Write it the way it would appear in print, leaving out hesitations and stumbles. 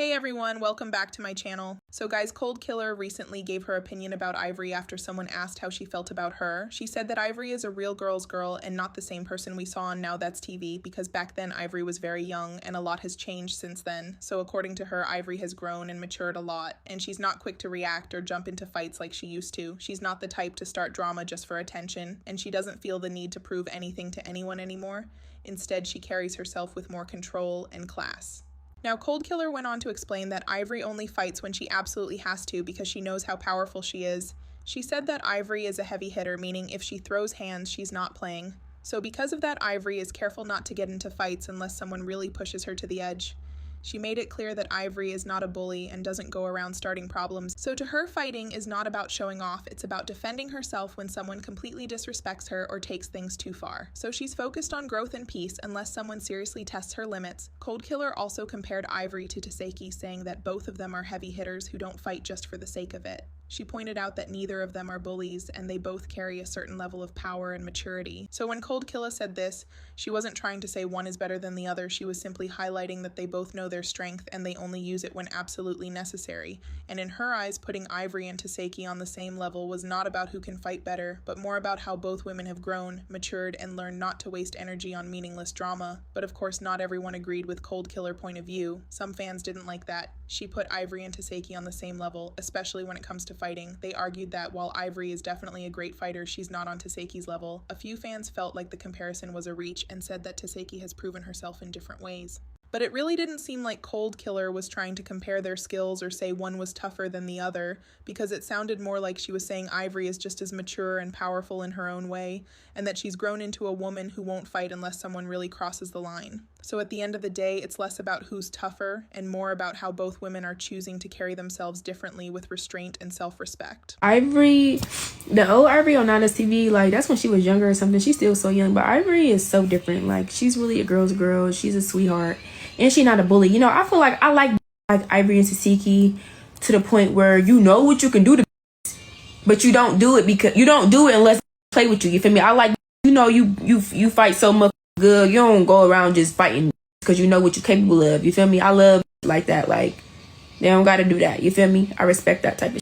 Hey everyone, welcome back to my channel. So guys, Kold Killa recently gave her opinion about Ivory after someone asked how she felt about her. She said that Ivory is a real girl's girl and not the same person we saw on Now That's TV, because back then Ivory was very young and a lot has changed since then. So according to her, Ivory has grown and matured a lot, and she's not quick to react or jump into fights like she used to. She's not the type to start drama just for attention, and she doesn't feel the need to prove anything to anyone anymore. Instead, she carries herself with more control and class. Now, Kold Killa went on to explain that Ivory only fights when she absolutely has to because she knows how powerful she is. She said that Ivory is a heavy hitter, meaning if she throws hands, she's not playing. So because of that, Ivory is careful not to get into fights unless someone really pushes her to the edge. She made it clear that Ivory is not a bully and doesn't go around starting problems. So to her, fighting is not about showing off, it's about defending herself when someone completely disrespects her or takes things too far. So she's focused on growth and peace unless someone seriously tests her limits. Kold Killa also compared Ivory to Tesehki, saying that both of them are heavy hitters who don't fight just for the sake of it. She pointed out that neither of them are bullies, and they both carry a certain level of power and maturity. So when Kold Killa said this, she wasn't trying to say one is better than the other, she was simply highlighting that they both know their strength and they only use it when absolutely necessary. And in her eyes, putting Ivory and Tesehki on the same level was not about who can fight better, but more about how both women have grown, matured, and learned not to waste energy on meaningless drama. But of course, not everyone agreed with Kold Killa's point of view. Some fans didn't like that. She put Ivory and Tesehki on the same level, especially when it comes to fighting. They argued that while Ivory is definitely a great fighter, she's not on Tesehki's level. A few fans felt like the comparison was a reach and said that Tesehki has proven herself in different ways. But it really didn't seem like Kold Killa was trying to compare their skills or say one was tougher than the other, because it sounded more like she was saying Ivory is just as mature and powerful in her own way, and that she's grown into a woman who won't fight unless someone really crosses the line. So at the end of the day, it's less about who's tougher and more about how both women are choosing to carry themselves differently with restraint and self-respect. Ivory, the old Ivory on Now That's TV, like, that's when she was younger or something. She's still so young, but Ivory is so different. Like, she's really a girl's girl. She's a sweetheart. And she's not a bully. You know, I feel like I like Ivory and Tesehki to the point where you know what you can do to, but you don't do it because you don't do it unless they play with you. You feel me? I like, you know, you fight so much good. You don't go around just fighting because you know what you're capable of. You feel me? I love like that. Like, they don't got to do that. You feel me? I respect that type of shit.